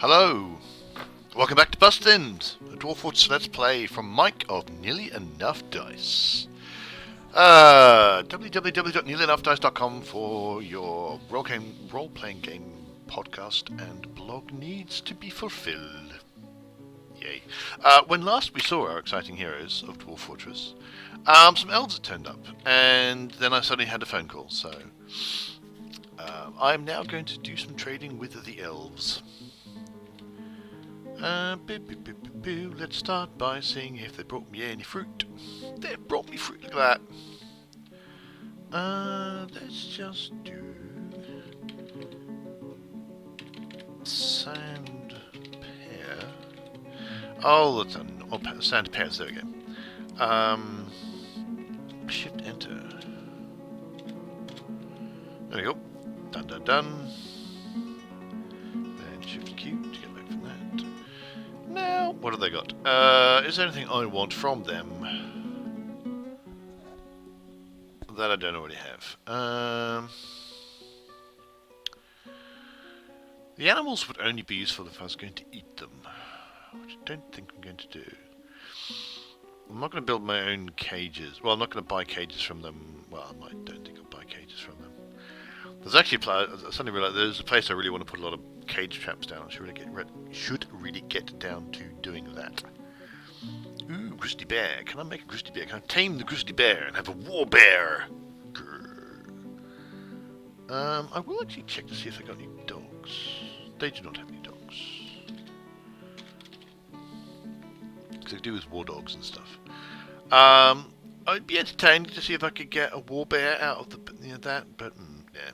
Hello! Welcome back to Bustthinned, a Dwarf Fortress Let's Play from Mike of Nearly Enough Dice. www.nearlyenoughddice.com for your role-playing game podcast and blog needs to be fulfilled. Yay. When last we saw our exciting heroes of Dwarf Fortress, some elves had turned up, and then I suddenly had a phone call, so I'm now going to do some trading with the elves. Let's start by seeing if they brought me any fruit. They brought me fruit, look at that. Let's just do sand pear. Oh, that's sand pears, there we go. Shift enter. There we go. Done, done, done. Then shift Q to get back from that. Now, what have they got? Is there anything I want from them that I don't already have? The animals would only be useful if I was going to eat them, which I don't think I'm going to do. I'm not going to build my own cages. Well, I'm not going to buy cages from them. Well, I don't think I'll buy cages from them. There's actually I suddenly realised there's a place I really want to put a lot of cage traps down. I should really get down to doing that. Ooh, grizzly bear. Can I make a grizzly bear? Can I tame the grizzly bear and have a war bear? Grr. I will actually check to see if they got any dogs. They do not have any dogs. Because they do with war dogs and stuff. I'd be entertained to see if I could get a war bear out of that, but yeah.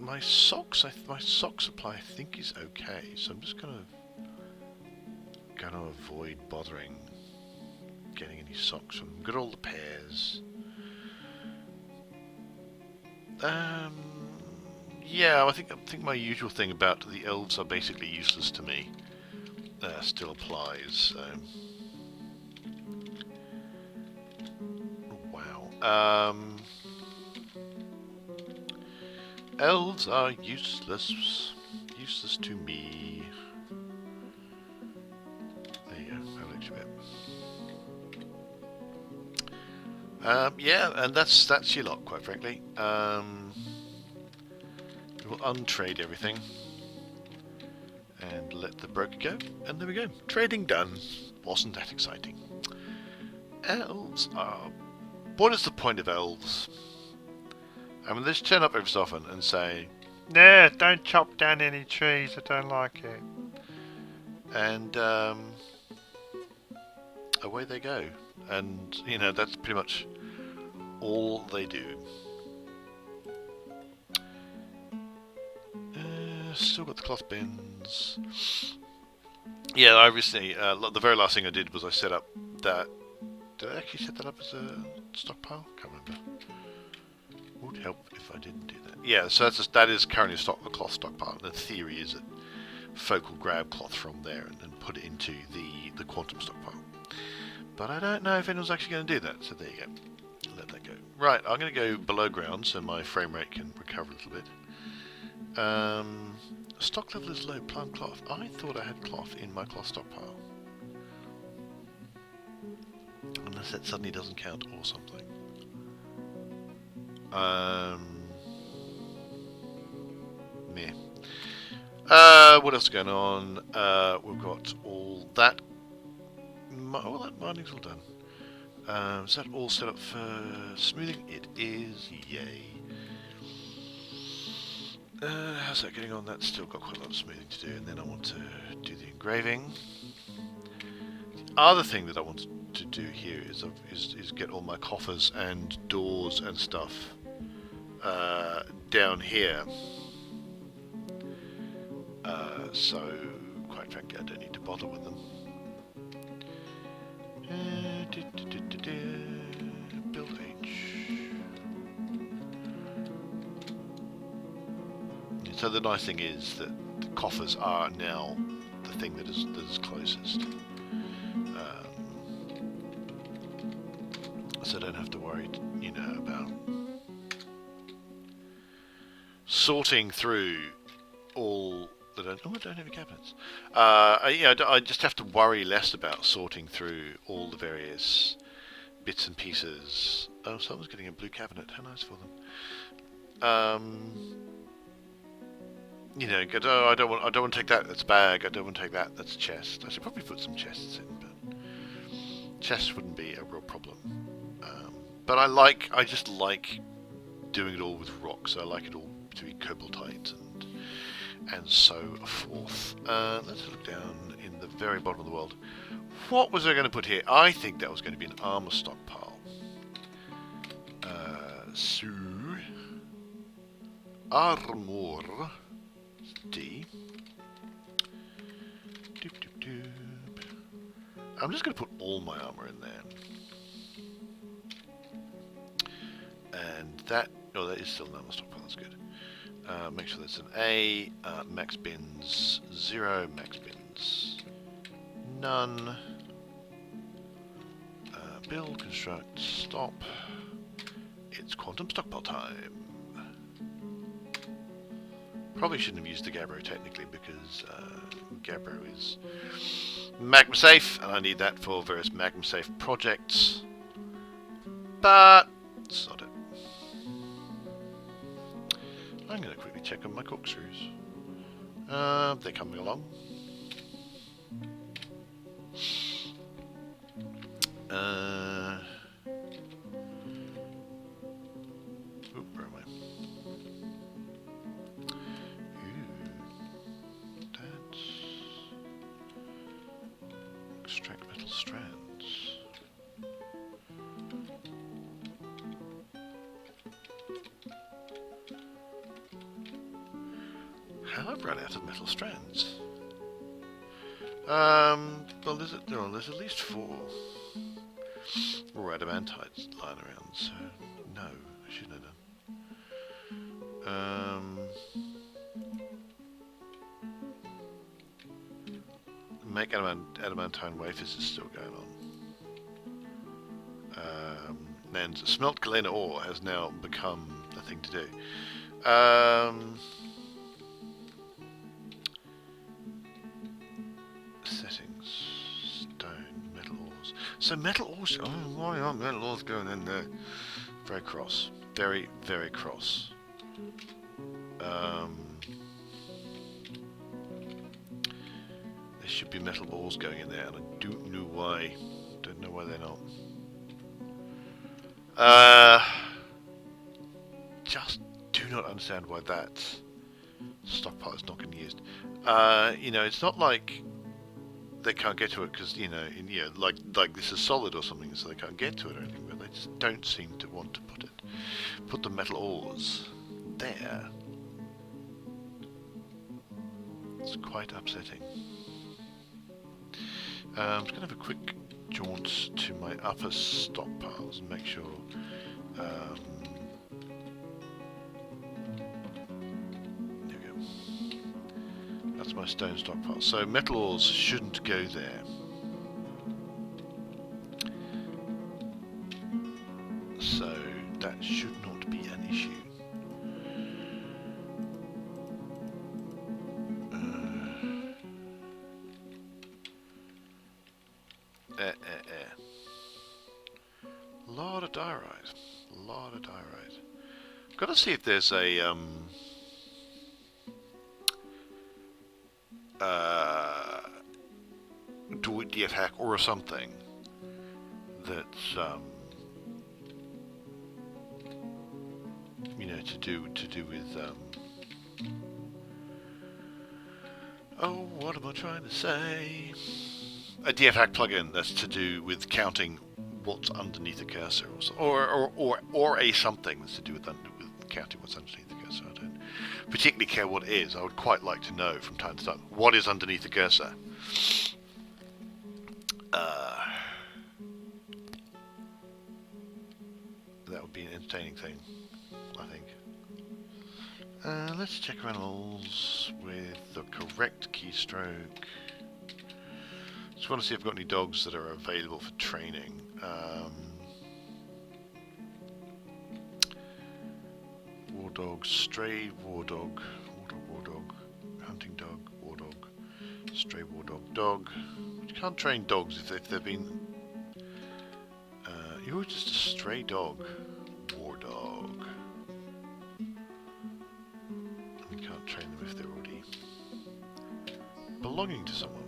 My sock supply I think is okay, so I'm just gonna avoid bothering getting any socks from them. Got all the pears. Yeah, I think my usual thing about the elves are basically useless to me still applies. So. Wow. Elves are useless to me. There you go, I'll let you bet. Yeah, and that's your lot, quite frankly. We'll untrade everything and let the broker go, and there we go. Trading done. Wasn't that exciting? Elves are... What is the point of elves? I mean, they just turn up every so often and say, "Nah, don't chop down any trees, I don't like it." And away they go. And, that's pretty much all they do. Still got the cloth bins. Yeah, I recently, the very last thing I did was I set up that... Did I actually set that up as a stockpile? Can't remember. Would help if I didn't do that. Yeah, so that is currently a cloth stockpile. The theory is that folk will grab cloth from there and put it into the quantum stockpile. But I don't know if anyone's actually going to do that, so there you go. Let that go. Right, I'm going to go below ground so my frame rate can recover a little bit. Stock level is low, plant cloth. I thought I had cloth in my cloth stockpile. Unless that suddenly doesn't count or something. Meh. What else is going on? We've got all that. All that mining's all done. Is that all set up for smoothing? It is. Yay. How's that getting on? That's still got quite a lot of smoothing to do, and then I want to do the engraving. The other thing that I want to do here is get all my coffers and doors and stuff down here. So, quite frankly, I don't need to bother with them. Build H. So the nice thing is that the coffers are now the thing that is closest. So I don't have to worry, about sorting through all that. I don't have any cabinets. I just have to worry less about sorting through all the various bits and pieces. Oh, someone's getting a blue cabinet. How nice for them. You know, I don't want to take that. That's bag. I don't want to take that. That's chest. I should probably put some chests in, but chests wouldn't be a real problem. But I just like doing it all with rocks. I like it all to be cobaltite and so forth. Let's look down in the very bottom of the world. What was I going to put here? I think that was going to be an armor stockpile. So armor D. Doop, doop, doop. I'm just going to put all my armor in there. And that, oh, that is still an armor stockpile, that's good. Make sure that's an A, max bins 0, max bins none. Build, construct, stop. It's quantum stockpile time. Probably shouldn't have used the Gabbro technically because Gabbro is magma safe and I need that for various magma safe projects. But sod it. I'm going to quickly check on my corkscrews. They're coming along. Where am I? That's extract metal strands. I've run out of metal strands. Well, there's at least 4 raw adamantites lying around, so no, I shouldn't have done. Make adamantine wafers is still going on. And smelt galena ore has now become a thing to do. Settings, stone, metal ores. So metal ores, oh, why aren't metal ores going in there? Very cross. Very, very cross. There should be metal ores going in there, and I don't know why. Don't know why they're not. Just do not understand why that stockpile is not getting used. You know, it's not like they can't get to it because, you know, like this is solid or something, so they can't get to it or anything, but they just don't seem to want to put the metal ores there. It's quite upsetting. I'm just going to have a quick jaunt to my upper stockpiles and make sure there we go. That's my stone stockpile. So metal ores shouldn't go there. So that should not be an issue. Lot of diorite. Lot of diorite. Got to see if there's a DF hack or something that's you know, to do with oh, what am I trying to say? A DF hack plugin that's to do with counting what's underneath the cursor, or a something that's to do with counting what's underneath the cursor. I don't particularly care what it is. I would quite like to know from time to time what is underneath the cursor. That would be an entertaining thing, I think. Let's check our animals with the correct keystroke. Just want to see if I've got any dogs that are available for training. War dog, stray war dog, war dog, hunting dog, war dog, stray war dog, dog. You can't train dogs if they've been... you're just a stray dog, war dog. You can't train them if they're already belonging to someone.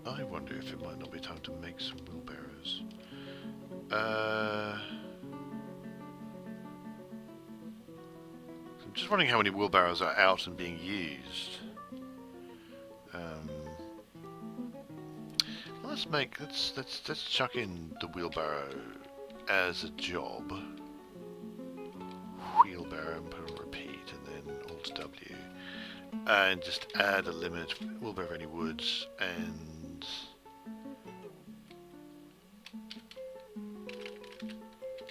I wonder if it might not be time to make some wheelbarrows. I'm just wondering how many wheelbarrows are out and being used. Let's chuck in the wheelbarrow as a job. Wheelbarrow and put on repeat, and then Alt W, and just add a limit. Wheelbarrow any woods, and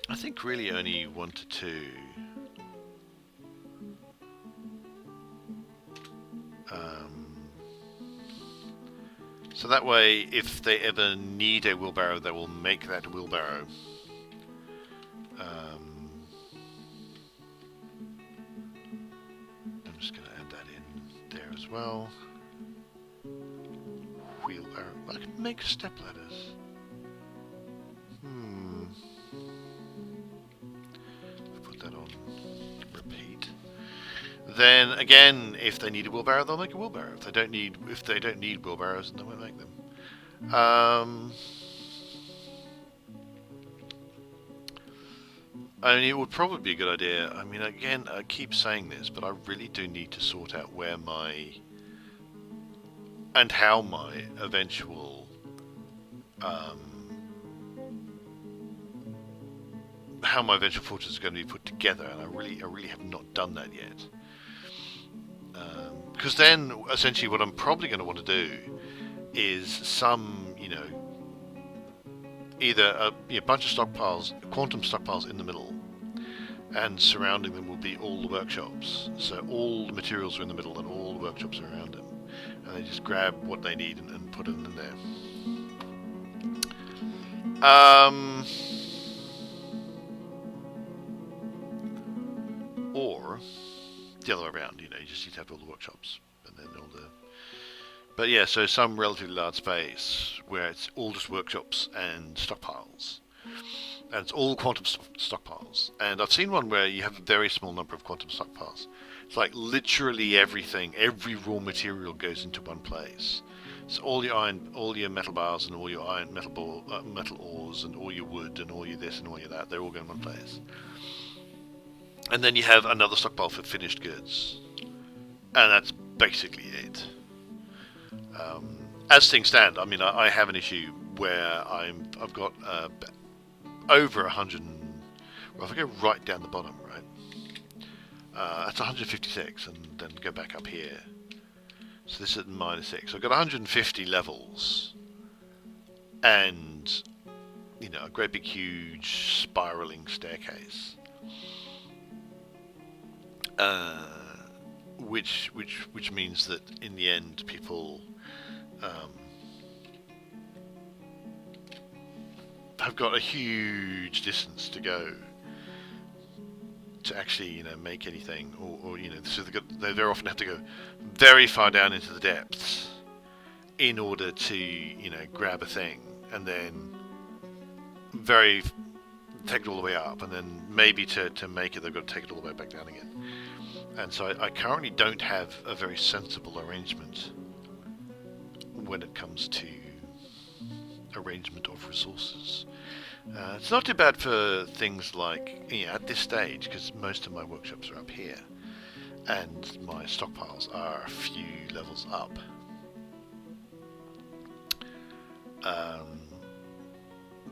I think really only 1 to 2. So that way, if they ever need a wheelbarrow, they will make that wheelbarrow. I'm just going to add that in there as well. Wheelbarrow. I can make step ladders. Put that on repeat. Then again, if they need a wheelbarrow, they'll make a wheelbarrow. If they don't need wheelbarrows, then they won't make them. I mean, it would probably be a good idea. I mean, again, I keep saying this, but I really do need to sort out where my and how my eventual fortress is going to be put together, and I really have not done that yet. Because then, essentially, what I'm probably going to want to do is some, either a bunch of stockpiles, quantum stockpiles in the middle, and surrounding them will be all the workshops. So all the materials are in the middle, and all the workshops are around them, and they just grab what they need and put them in there. Or the other way around, you just need to have all the workshops and then all the... But yeah, so some relatively large space where it's all just workshops and stockpiles. And it's all quantum stockpiles. And I've seen one where you have a very small number of quantum stockpiles. It's like literally everything, every raw material goes into one place. So all your metal bars and all your metal ores and all your wood and all your this and all your that, they're all going in one place. And then you have another stockpile for finished goods. And that's basically it. As things stand, I mean, I have an issue where I've got over 100. Well, if I go right down the bottom, right, that's 156, and then go back up here. So this is at -6. So I've got 150 levels, and a great big huge spiraling staircase. Which means that in the end people have got a huge distance to go to actually make anything, or so they often have to go very far down into the depths in order to grab a thing, and then take it all the way up, and then maybe to make it they've got to take it all the way back down again. And so I currently don't have a very sensible arrangement when it comes to arrangement of resources. It's not too bad for things like, at this stage, because most of my workshops are up here, and my stockpiles are a few levels up.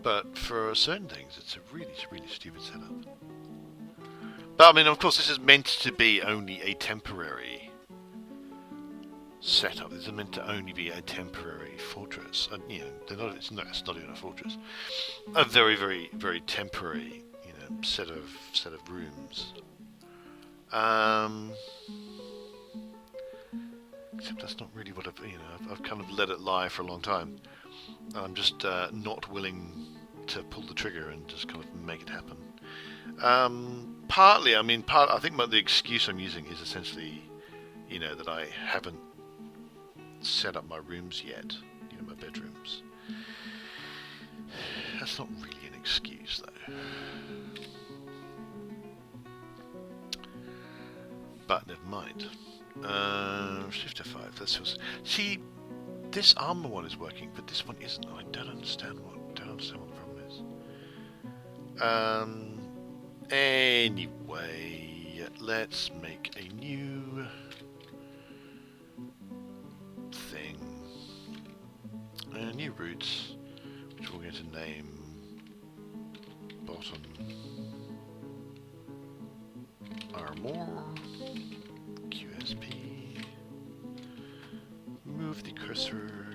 But for certain things, it's a really stupid setup. But I mean, of course, this is meant to be only a temporary setup. This is meant to only be a temporary fortress, and it's not even a fortress. A very temporary, set of Except that's not really what I've kind of let it lie for a long time. I'm just not willing to pull the trigger and just kind of make it happen. Partly, I think the excuse I'm using is essentially, that I haven't set up my rooms yet, my bedrooms. That's not really an excuse, though. But never mind. Shift F5. See, this armor one is working, but this one isn't. I don't understand what the problem is. Anyway, let's make a new thing. New roots, which we're going to name bottom armor. QSP. Move the cursor.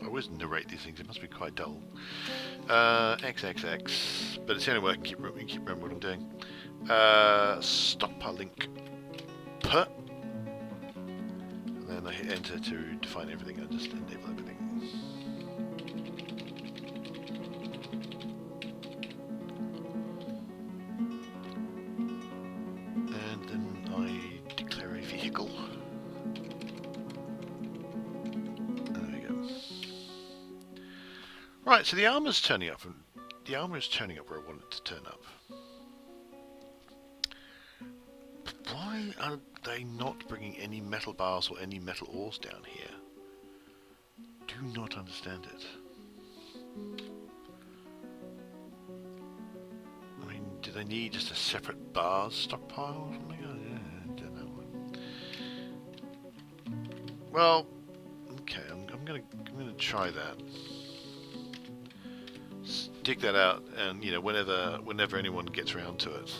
I always narrate these things, it must be quite dull. XXX, but it's the only way I can keep remembering what I'm doing. Stockpile link per. And then I hit enter to define everything and just enable everything. And then I declare a vehicle. Right, so the armor's turning up, and the armor is turning up where I want it to turn up. But why are they not bringing any metal bars or any metal ores down here? Do not understand it. I mean, do they need just a separate bars stockpile or something? I don't know. Well, okay, I'm gonna try that. Dig that out, and whenever anyone gets around to it.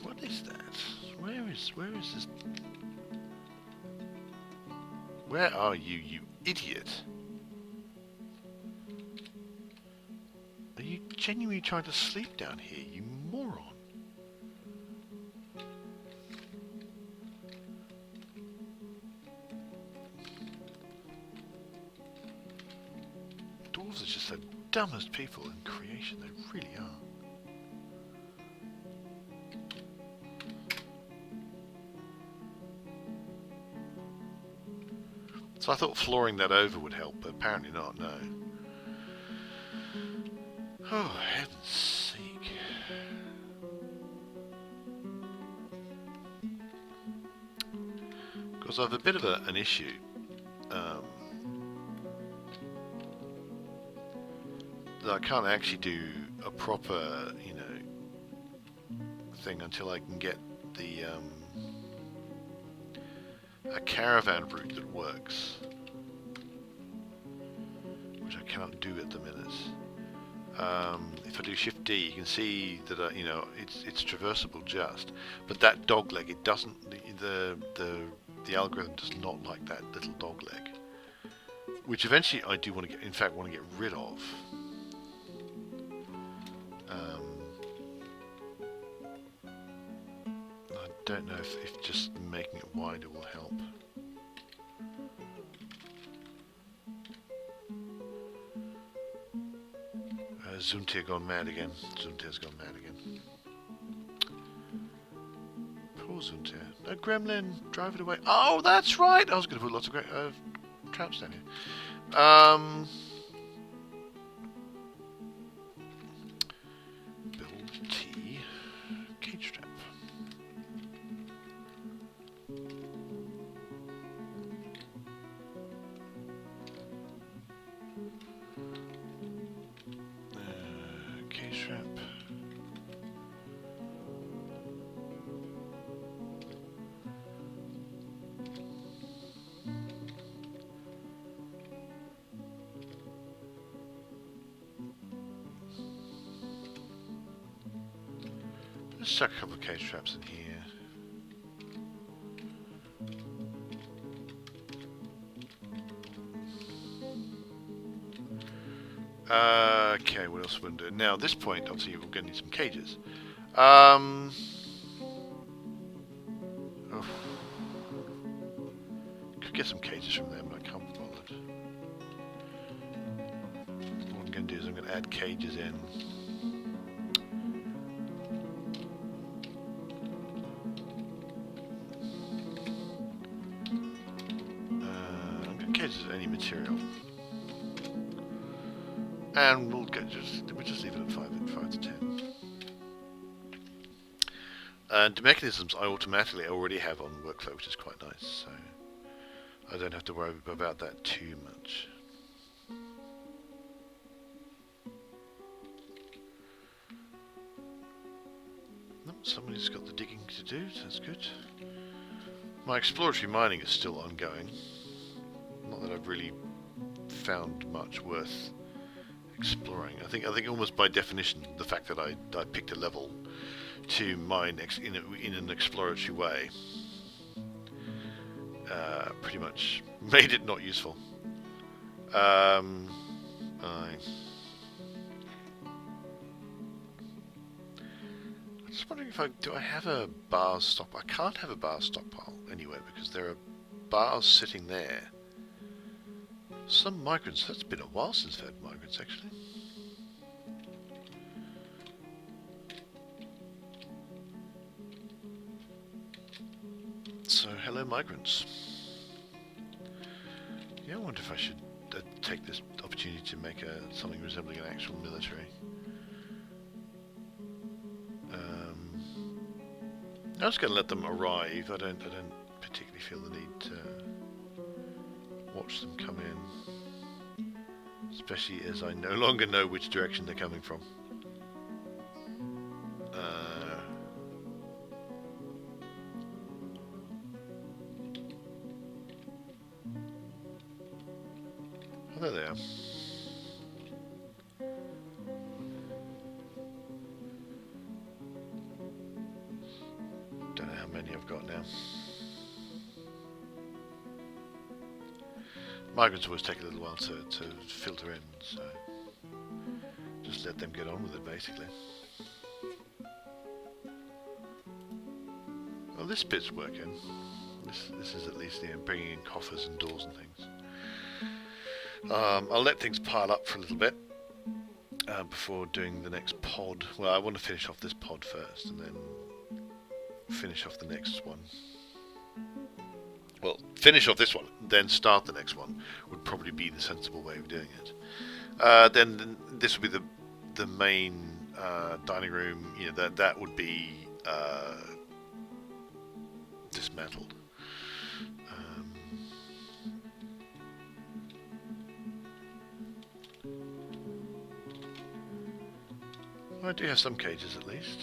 What is that? Where is this? Where are you, you idiot? Are you genuinely trying to sleep down here, you moron? Dwarves are just the dumbest people in creation, they really are. So I thought flooring that over would help, but apparently not, no. Oh, heaven's sake. Because I have a bit of an issue. That I can't actually do a proper, thing until I can get the a caravan route that works, which I cannot do at the minute. If I do Shift D, you can see that it's traversable just, but that dog leg, it doesn't. The algorithm does not like that little dog leg, which eventually I do want to get. In fact, want to get rid of. I don't know if just making it wider will help. Zuntir gone mad again. Zuntir's gone mad again. Poor Zuntir. No, Gremlin, drive it away. Oh, that's right! I was going to put lots of traps down here. Build T. Cage trap. Cage trap. Let's chuck a couple of cage traps in here. Okay, what else are we going to do? Now, at this point, obviously, we're going to need some cages. get some cages from them, but I can't be bothered. What I'm going to do is I'm going to add cages in. I'm going to cages of any material. And we'll just leave it at 5 to 10. And the mechanisms I automatically already have on workflow, which is quite nice, so I don't have to worry about that too much. Nope, somebody's got the digging to do, so that's good. My exploratory mining is still ongoing. Not that I've really found much worth exploring. I think almost by definition, the fact that I picked a level to mine in an exploratory way pretty much made it not useful. I'm just wondering if do I have a bars stockpile? I can't have a bars stockpile anywhere because there are bars sitting there. Some migrants. That's been a while since I've had migrants actually. So, hello migrants. Yeah, I wonder if I should take this opportunity to make something resembling an actual military. I'm just going to let them arrive. I don't particularly feel the need to watch them come in, especially as I no longer know which direction they're coming from. There they are. Don't know how many I've got now. Migrants always take a little while to filter in, so just let them get on with it basically. Well, this bit's working. This is at least bringing in coffers and doors and things. I'll let things pile up for a little bit before doing the next pod. Well, I want to finish off this pod first and then finish off the next one. Well, finish off this one, then start the next one would probably be the sensible way of doing it. Then this would be the main dining room. You know, that would be dismantled. I do have some cages at least.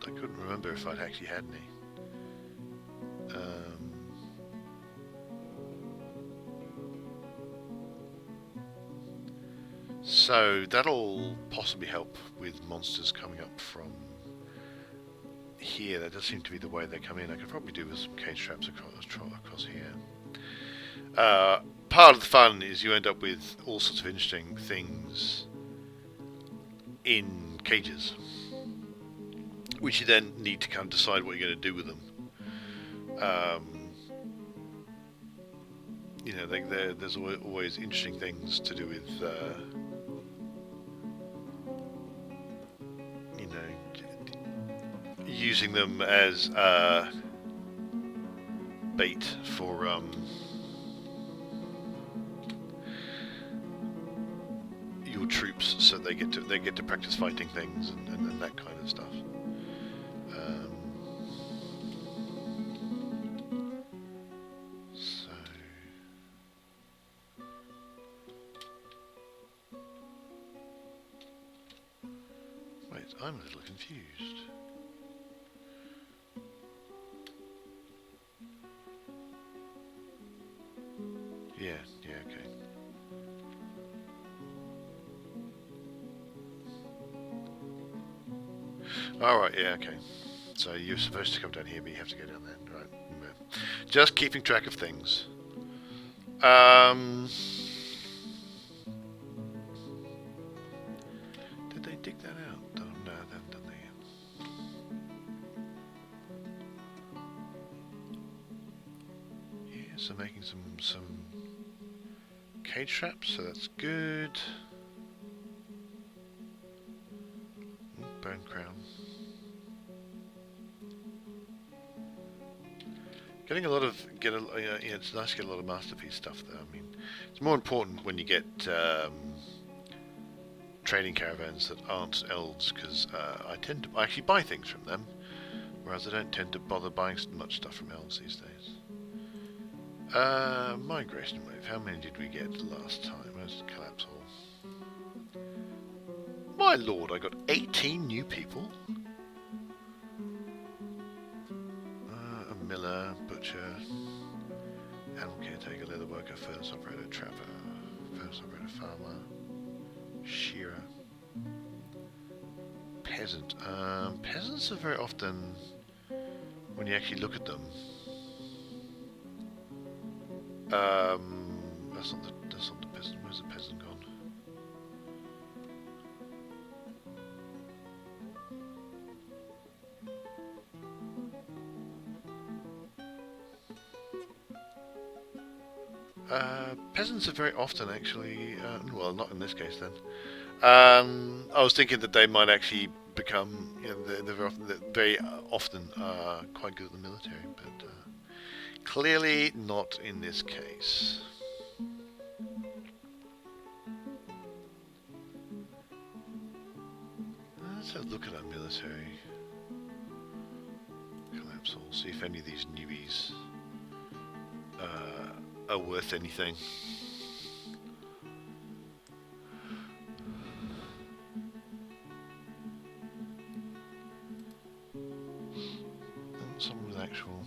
I couldn't remember if I'd actually had any. So that'll possibly help with monsters coming up from here. That does seem to be the way they come in. I could probably do with some cage traps across here. Part of the fun is you end up with all sorts of interesting things in cages, which you then need to kind of decide what you're going to do with them. You know, there's always interesting things to do with, you know, using them as bait for your troops, so they get to practice fighting things and that kind of stuff. Wait, I'm a little confused. Yeah, okay. Alright, yeah, okay. So you're supposed to come down here, but you have to go down there. Right. Just keeping track of things. Did they dig that out? Oh, no, they haven't done that yet. Yeah, some cage traps, so that's good. Bone crown. Getting a lot of it's nice to get a lot of masterpiece stuff though. I mean, it's more important when you get trading caravans that aren't elves, because I tend to actually buy things from them, whereas I don't tend to bother buying much stuff from elves these days. Migration wave. How many did we get last time? Where's the collapse hall? My lord, I got 18 new people. A miller, butcher, animal caretaker, leather worker, furnace operator, trapper, furnace operator, farmer, shearer, peasant. Peasants are very often, when you actually look at them, that's not the peasant. Where's the peasant gone? Peasants are very often actually, well, not in this case then. I was thinking that they might actually become, they're very often quite good at the military, but clearly not in this case. Let's have a look at our military. Collapse hall, see if any of these newbies are worth anything. Someone with actual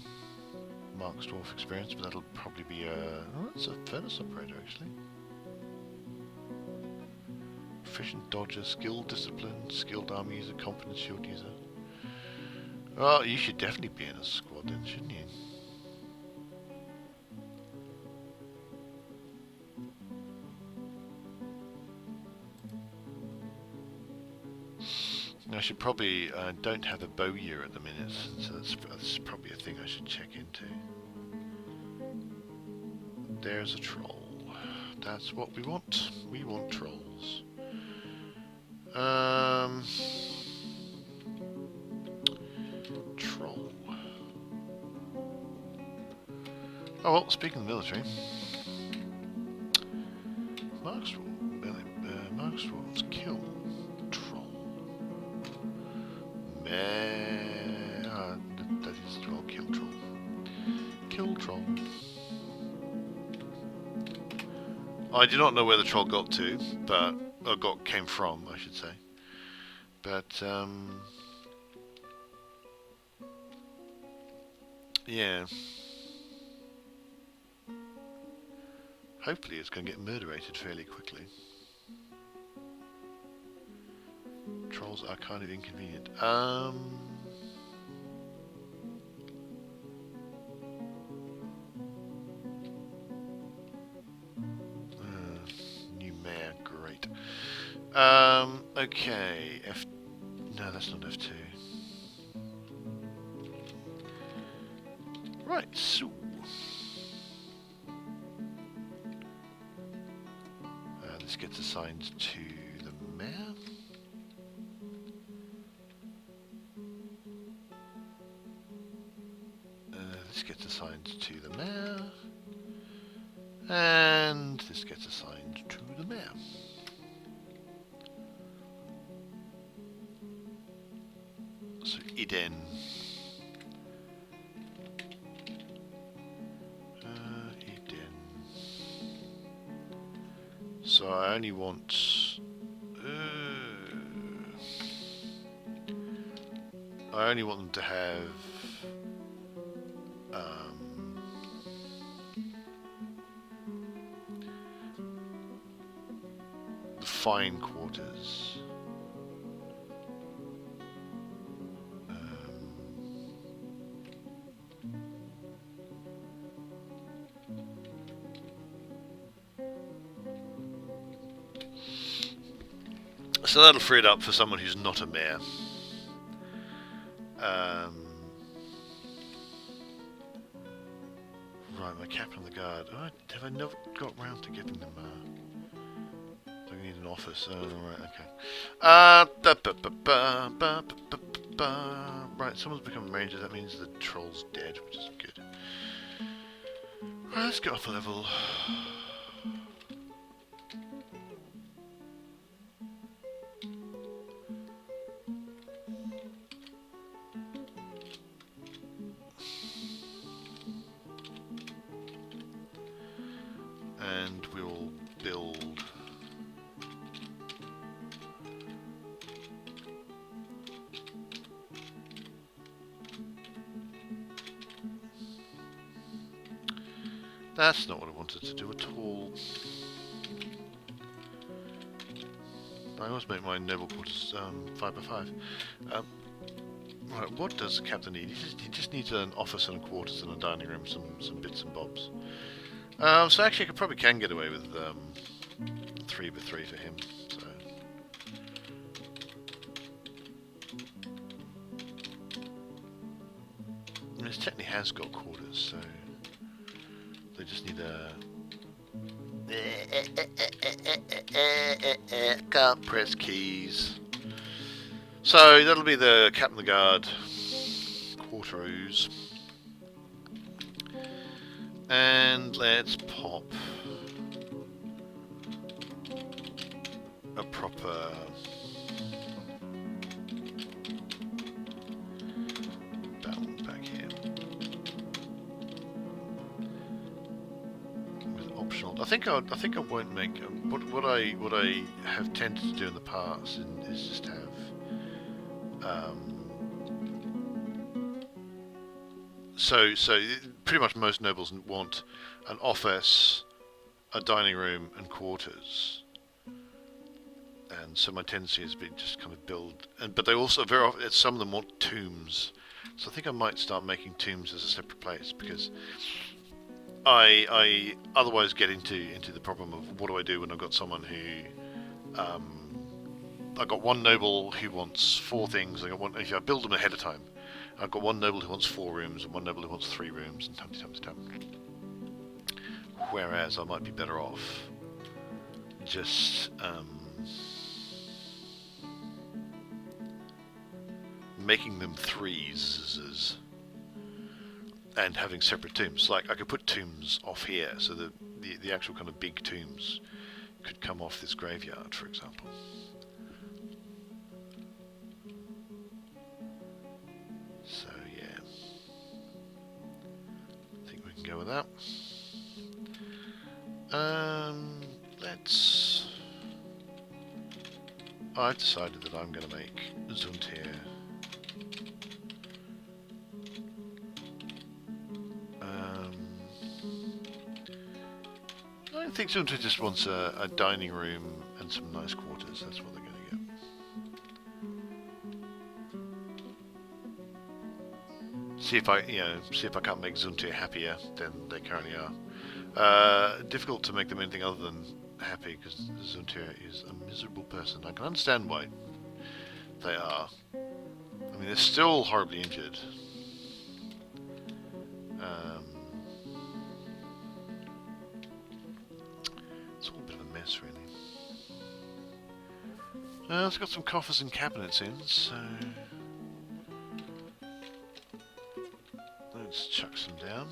Mark's Dwarf experience, but that'll probably be oh, that's a furnace operator actually. Efficient dodger, skilled discipline, skilled army user, competent shield user. Well, you should definitely be in a squad then, shouldn't you? I should probably don't have a bowyer at the minute, so that's probably a thing I should check into. There's a troll. That's what we want. We want trolls. Troll. Oh well, speaking of the military, Mark's Dwarves kill troll. That is troll. Kill troll. Kill troll. I do not know where the troll got to, but came from, I should say. But yeah. Hopefully it's going to get murderated fairly quickly. Trolls are kind of inconvenient. New mayor, great. Okay, no, that's not F2. Right, so this gets assigned to the mayor. This gets assigned to the mayor. And this gets assigned to the mayor. So Eden. Eden. So I only want... I only want them to have... the fine quarters. So that'll free it up for someone who's not a mayor. Right, my captain of the guard. Oh, have I never got round to giving them do I need an office? Oh, right, okay. Right, someone's become a ranger. That means the troll's dead, which is good. Right, let's get up a level. And we'll build that's not what I wanted to do at all. I always make my noble quarters 5x5. Right, what does the captain need? He just needs an office and a quarters and a dining room, some bits and bobs. So actually I probably can get away with 3x3 for him. So I mean, it technically has got quarters, so they just need a... Can't press keys. So that'll be the captain of the guard quarters. And let's pop a proper balance back here with optional. I think I won't make what I have tended to do in the past is just have so pretty much most nobles want an office, a dining room, and quarters. And so my tendency has been just kind of build, but they also very often some of them want tombs. So I think I might start making tombs as a separate place because I otherwise get into the problem of what do I do when I've got someone who I've got one noble who wants 4 things. If I build them ahead of time, I've got one noble who wants 4 rooms and one noble who wants 3 rooms and tum. Whereas I might be better off just making them 3s and having separate tombs. Like I could put tombs off here, so the actual kind of big tombs could come off this graveyard, for example. So yeah, I think we can go with that. I've decided that I'm going to make Zuntir I think Zuntir just wants a dining room and some nice quarters. That's what they're going to get. See if I can't make Zuntir happier than they currently are. Difficult to make them anything other than happy because Zuntir is a miserable person. I can understand why they are. I mean, they're still horribly injured. It's all a bit of a mess, really. It's got some coffers and cabinets in, so let's chuck some down.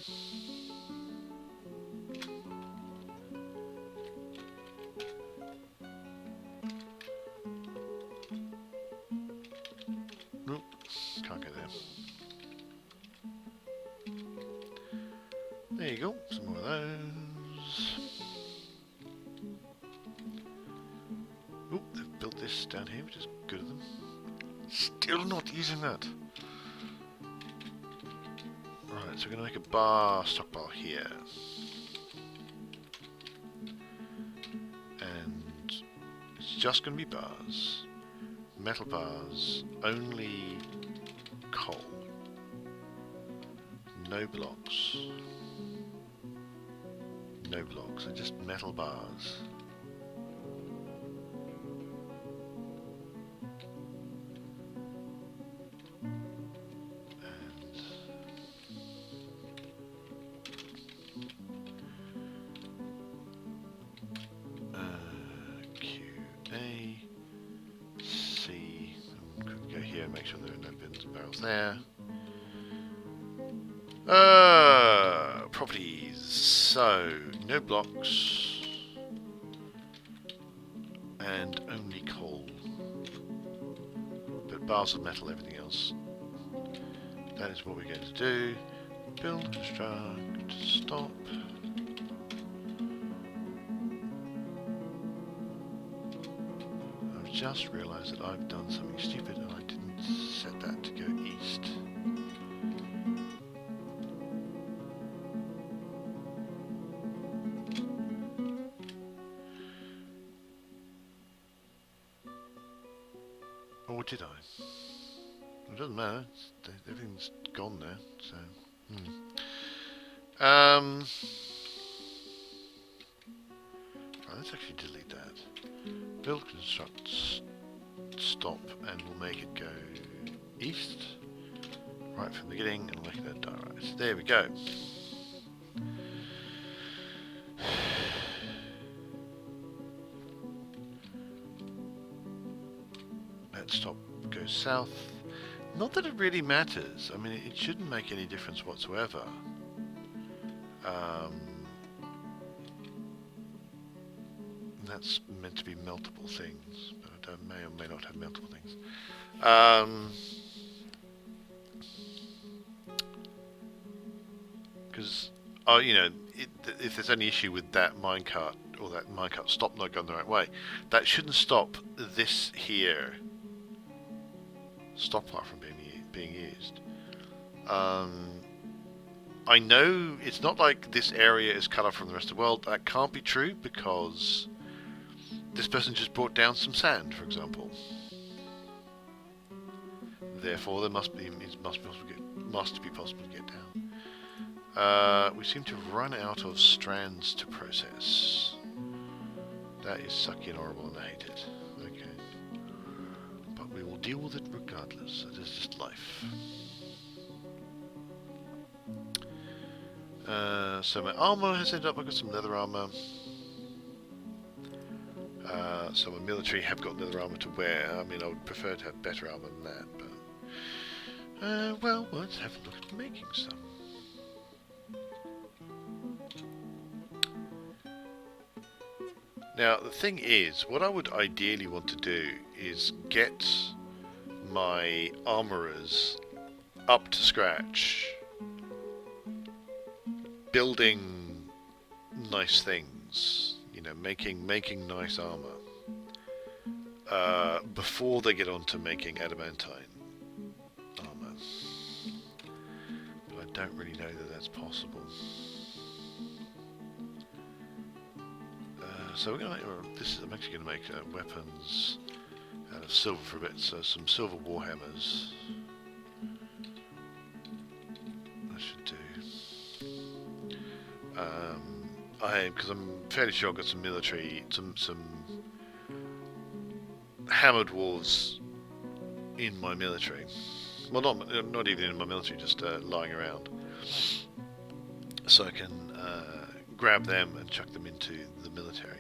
Nope, can't go there. There you go, some more of those. Oop, they've built this down here, which is good of them. Still not using that. Right, so we're going to make a bar stockpile here. And it's just going to be bars. Metal bars, only coal. No blocks. No blocks, they're just metal bars. make sure there are no bins and barrels there. Properties. So, no blocks. And only coal. But bars of metal, everything else. That is what we're going to do. Build, construct, stop. I've just realised that I've done something stupid and I didn't set that to go east. Or did I? It doesn't matter. Everything's gone there. So, right, let's actually delete that. Build, construct, stop, and we'll make it go east. Right from the beginning, and we'll make it a direct. There we go. That stop goes south. Not that it really matters. I mean, it shouldn't make any difference whatsoever. That's meant to be multiple things, but I may or may not have multiple things. Because, you know, if there's any issue with that minecart or that minecart stop not going the right way, that shouldn't stop this here stockpile from being used. I know it's not like this area is cut off from the rest of the world. That can't be true because this person just brought down some sand, for example. Therefore, there must be possible to get down. We seem to have run out of strands to process. That is sucky and horrible, and I hate it. Okay, but we will deal with it regardless. It is just life. So my armor has ended up. I've got some leather armor. So my military have got leather armor to wear. I mean, I would prefer to have better armor than that, but well, let's have a look at making some. Now, the thing is, what I would ideally want to do is get my armorers up to scratch, building nice things, you know, making nice armor, before they get on to making adamantine armor. But I don't really know that that's possible. So we're going to make, I'm actually going to make weapons out of silver for a bit, so some silver warhammers. That should do. Because I'm fairly sure I've got some military, some hammer dwarves in my military. Well, not even in my military, just lying around. So I can grab them and chuck them into the military.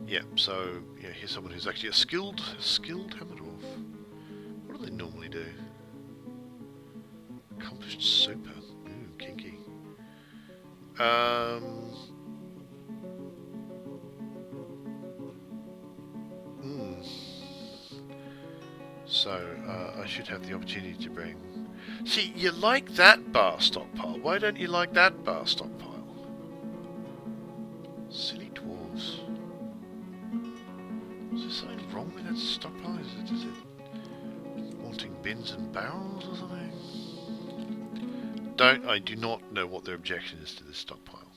Yeah, so yeah, here's someone who's actually a skilled hammer dwarf. What do they normally do? Accomplished super. Ooh, kinky. So, I should have the opportunity to bring... See, you like that bar stockpile. Why don't you like that bar stockpile? Silly dwarves. Is there something wrong with that stockpile? Is it wanting bins and barrels or something? I do not know what their objection is to this stockpile.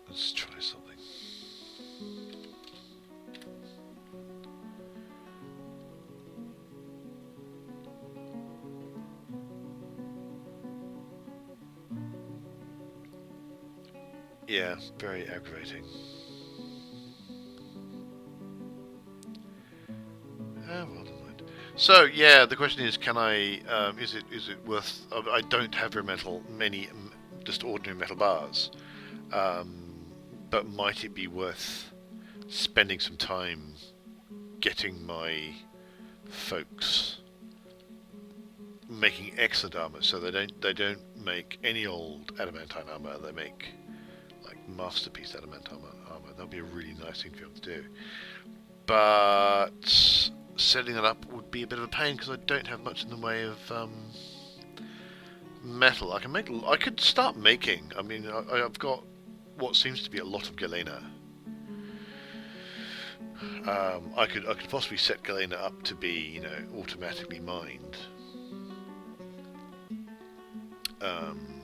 Let's try something. Yeah, very aggravating. Well, never mind. So yeah, the question is, can I? Is it worth? I don't have very many just ordinary metal bars, um, but might it be worth spending some time getting my folks making excellent armor? So they don't make any old adamantine armor. They make like masterpiece adamantine armor. That'll be a really nice thing for them to do. But setting it up would be a bit of a pain because I don't have much in the way of metal. I could start making. I mean, I've got what seems to be a lot of galena. I could possibly set galena up to be, automatically mined. Um,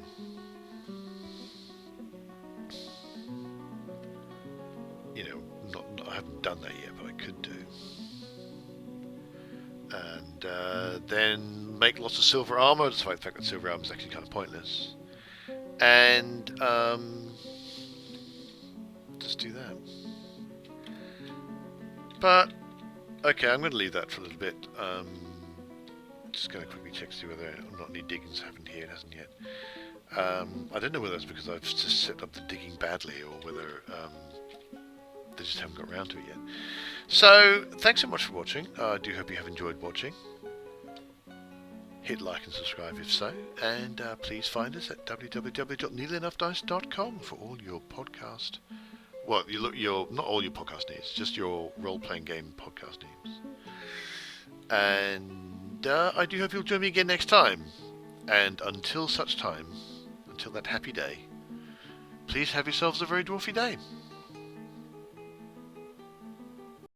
I haven't done that yet, but I could do. And then make lots of silver armor, despite the fact that silver armor is actually kind of pointless. And just do that. But okay, I'm going to leave that for a little bit. Just going to quickly check to see whether or not any digging's happened here. It hasn't yet. I don't know whether it's because I've just set up the digging badly or whether they just haven't got around to it yet. So, thanks so much for watching. I do hope you have enjoyed watching. Hit like and subscribe if so, and please find us at www.nearlyenoughdice.com for all your podcast. Well, your not all your podcast needs, just your role-playing game podcast needs. And I do hope you'll join me again next time. And until such time, until that happy day, please have yourselves a very dwarfy day.